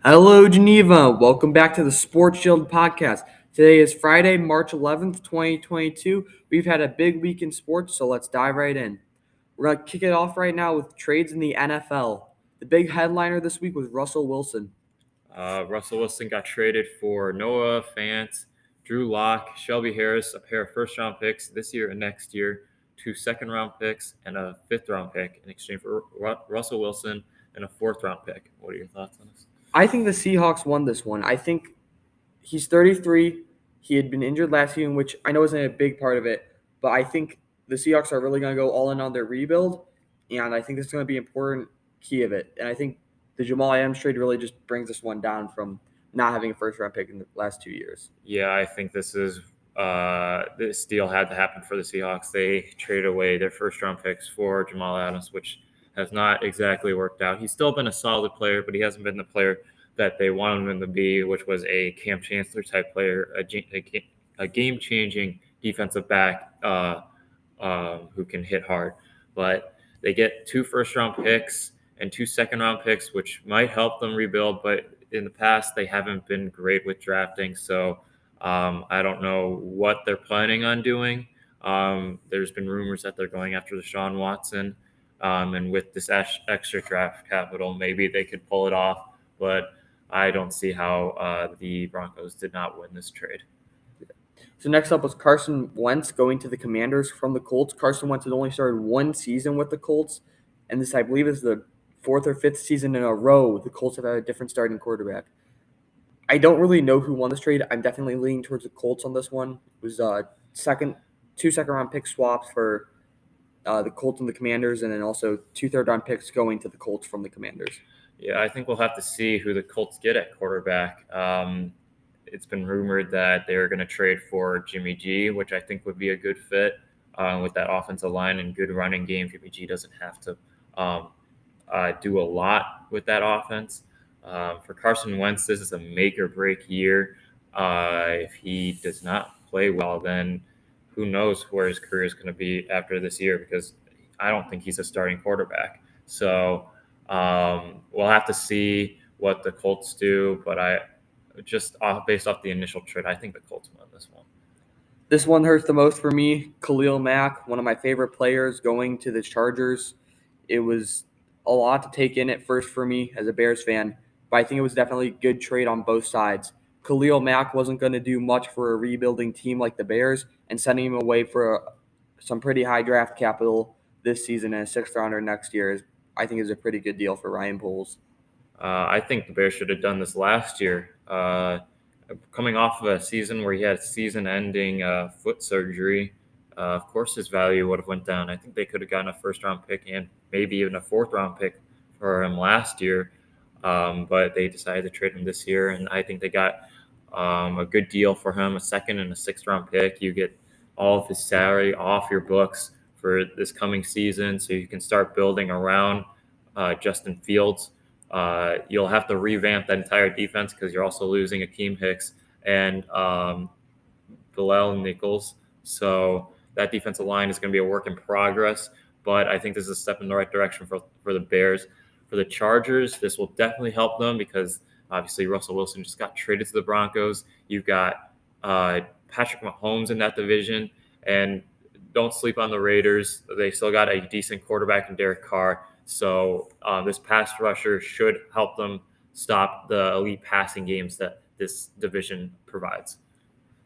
Hello, Geneva. Welcome back to the Sports Shield podcast. Today is Friday, March 11th, 2022. We've had a big week in sports, so let's dive right in. We're going to kick it off right now with trades in the NFL. The big headliner this week was Russell Wilson. Russell Wilson got traded for Noah Fant, Drew Lock, Shelby Harris, a pair of first-round picks this year and next year, 2 second-round picks, and a fifth-round pick in exchange for Russell Wilson and a fourth-round pick. What are your thoughts on this? I think the Seahawks won this one. I think he's 33. He had been injured last season, which I know isn't a big part of it, but I think the Seahawks are really going to go all in on their rebuild, and I think this is going to be an important key of it. And I think the Jamal Adams trade really just brings this one down from not having a first-round pick in the last 2 years. Yeah, I think this deal had to happen for the Seahawks. They traded away their first-round picks for Jamal Adams, which has not exactly worked out. He's still been a solid player, but he hasn't been the player that they wanted him to be, which was a Cam Chancellor type player, a game-changing defensive back who can hit hard. But they get 2 first-round picks and 2 second-round picks, which might help them rebuild. But in the past, they haven't been great with drafting. So I don't know what they're planning on doing. There's been rumors that they're going after Deshaun Watson. And with this extra draft capital, maybe they could pull it off. But I don't see how the Broncos did not win this trade. So next up was Carson Wentz going to the Commanders from the Colts. Carson Wentz had only started one season with the Colts, and this, I believe, is the 4th or 5th season in a row the Colts have had a different starting quarterback. I don't really know who won this trade. I'm definitely leaning towards the Colts on this one. It was two second-round pick swaps for the Colts and the Commanders, and then also 2 third-round picks going to the Colts from the Commanders. Yeah, I think we'll have to see who the Colts get at quarterback. It's been rumored that they're going to trade for Jimmy G, which I think would be a good fit with that offensive line and good running game. Jimmy G doesn't have to do a lot with that offense. For Carson Wentz, this is a make or break year. If he does not play well, then who knows where his career is going to be after this year, because I don't think he's a starting quarterback. So we'll have to see what the Colts do, but based off the initial trade, I think the Colts won this one. This one hurts the most for me. Khalil Mack, one of my favorite players, going to the Chargers. It was a lot to take in at first for me as a Bears fan, but I think it was definitely a good trade on both sides. Khalil Mack wasn't going to do much for a rebuilding team like the Bears, and sending him away for some pretty high draft capital this season and a 6th-rounder next year I think is a pretty good deal for Ryan Poles. I think the Bears should have done this last year. Coming off of a season where he had season-ending foot surgery, of course his value would have went down. I think they could have gotten a first-round pick and maybe even a fourth-round pick for him last year, but they decided to trade him this year, and I think they got a good deal for him, a second and a sixth-round pick. You get all of his salary off your books for this coming season, so you can start building around Justin Fields. You'll have to revamp that entire defense because you're also losing Akeem Hicks and Bilal Nichols. So that defensive line is going to be a work in progress, but I think this is a step in the right direction for the Bears. For the Chargers, this will definitely help them because obviously Russell Wilson just got traded to the Broncos. You've got Patrick Mahomes in that division, and don't sleep on the Raiders. They still got a decent quarterback in Derek Carr. So this pass rusher should help them stop the elite passing games that this division provides.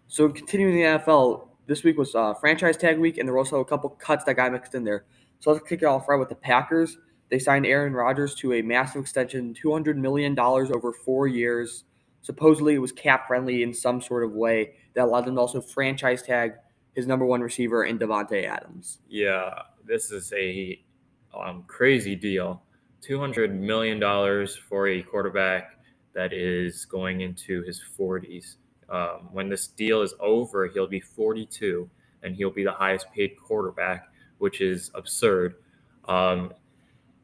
So continuing the NFL, this week was franchise tag week, and there were also a couple cuts that got mixed in there. So let's kick it off right with the Packers. They signed Aaron Rodgers to a massive extension, $200 million over 4 years. Supposedly it was cap friendly in some sort of way that allowed them to also franchise tag his number one receiver in Devontae Adams. Yeah, this is a crazy deal. $200 million for a quarterback that is going into his 40s. When this deal is over, he'll be 42, and he'll be the highest paid quarterback, which is absurd.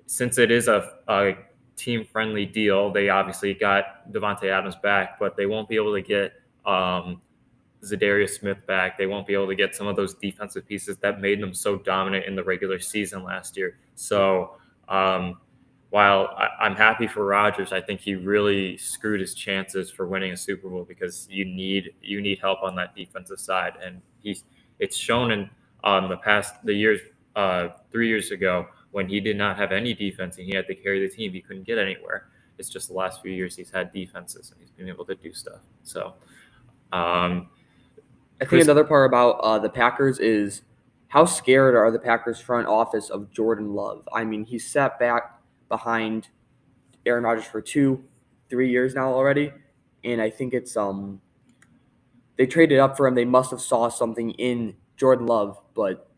Since it is a team-friendly deal, they obviously got Devontae Adams back, but they won't be able to get Zadarius Smith back. They won't be able to get some of those defensive pieces that made them so dominant in the regular season last year. So while I'm happy for Rodgers, I think he really screwed his chances for winning a Super Bowl because you need help on that defensive side, and it's shown in the years 3 years ago when he did not have any defense and he had to carry the team, he couldn't get anywhere. It's just the last few years he's had defenses and he's been able to do stuff. So, um, I think Chris, another part about the Packers is how scared are the Packers front office of Jordan Love? I mean, he's sat back behind Aaron Rodgers for 2-3 years now already, and I think it's they traded up for him. They must have saw something in Jordan Love, but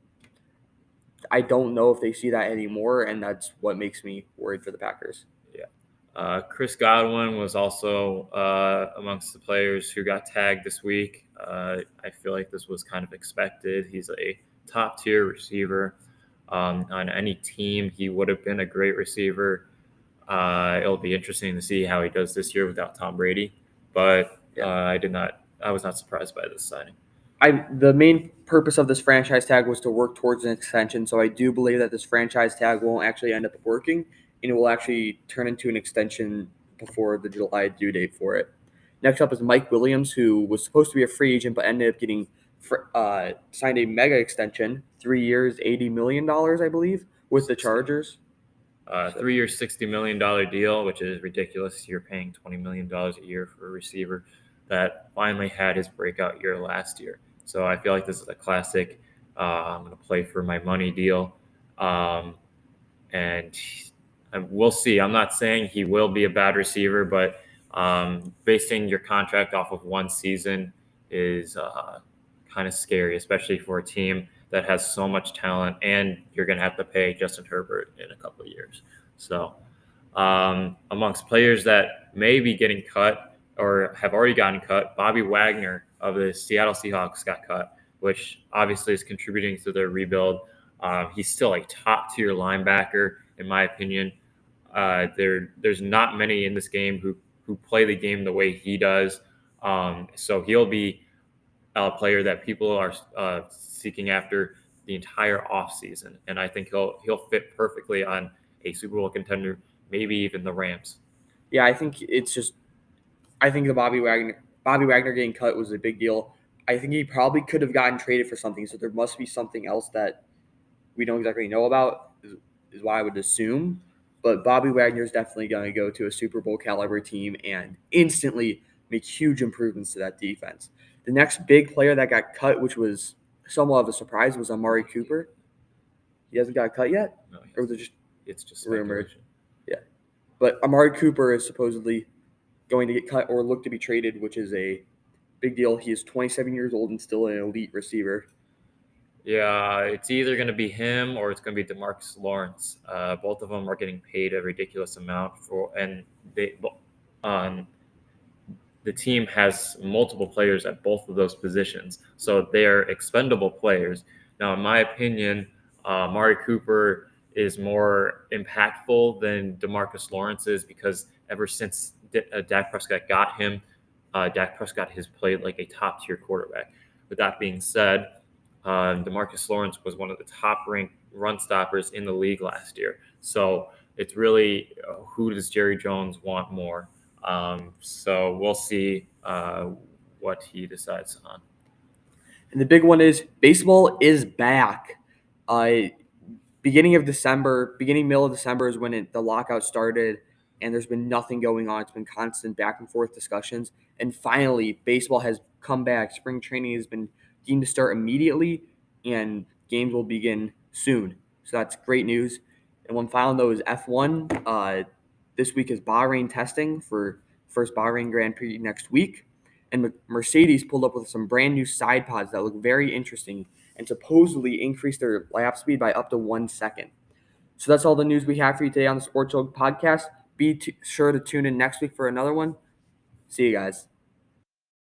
I don't know if they see that anymore, and that's what makes me worried for the Packers. yeah. Chris Godwin was also amongst the players who got tagged this week. I feel like this was kind of expected. He's a top tier receiver. On any team, he would have been a great receiver. It'll be interesting to see how he does this year without Tom Brady. But Yeah. I was not surprised by this signing. The main purpose of this franchise tag was to work towards an extension, so I do believe that this franchise tag won't actually end up working, and it will actually turn into an extension before the July due date for it. Next up is Mike Williams, who was supposed to be a free agent but ended up getting signed a mega extension, 3 years, $80 million, I believe, with the 60. Chargers. 3 year, $60 million deal, which is ridiculous. You're paying $20 million a year for a receiver that finally had his breakout year last year. So I feel like this is a classic. I'm going to play for my money deal. And we'll see. I'm not saying he will be a bad receiver, but basing your contract off of one season is kind of scary, especially for a team that has so much talent, and you're going to have to pay Justin Herbert in a couple of years. So, amongst players that may be getting cut or have already gotten cut, Bobby Wagner of the Seattle Seahawks got cut, which obviously is contributing to their rebuild. He's still a top tier linebacker, in my opinion. There's not many in this game who play the game the way he does. So he'll be a player that people are seeking after the entire offseason. And I think he'll fit perfectly on a Super Bowl contender, maybe even the Rams. Yeah, I think the Bobby Wagner getting cut was a big deal. I think he probably could have gotten traded for something, so there must be something else that we don't exactly know about, is what I would assume. But Bobby Wagner is definitely going to go to a Super Bowl caliber team and instantly make huge improvements to that defense. The next big player that got cut, which was somewhat of a surprise, was Amari Cooper. He hasn't got cut yet, No, or was it just it's just rumored? speculation. Yeah, but Amari Cooper is supposedly going to get cut or look to be traded, which is a big deal. He is 27 years old and still an elite receiver. Yeah, it's either going to be him or it's going to be DeMarcus Lawrence. Both of them are getting paid a ridiculous amount and um, the team has multiple players at both of those positions, so they're expendable players. Now, in my opinion, Mari Cooper is more impactful than DeMarcus Lawrence is because ever since Dak Prescott got him, Dak Prescott has played like a top tier quarterback. With that being said, DeMarcus Lawrence was one of the top ranked run stoppers in the league last year. So it's really who does Jerry Jones want more? So we'll see what he decides on. And the big one is baseball is back. Uh, middle of December is when the lockout started, and there's been nothing going on. It's been constant back and forth discussions, and finally, baseball has come back. Spring training has been deemed to start immediately, and games will begin soon. So that's great news. And one final note is F1. This week is Bahrain testing for first Bahrain Grand Prix next week, and Mercedes pulled up with some brand new side pods that look very interesting and supposedly increase their lap speed by up to 1 second. So that's all the news we have for you today on the Sports Joke podcast. Be sure to tune in next week for another one. See you guys.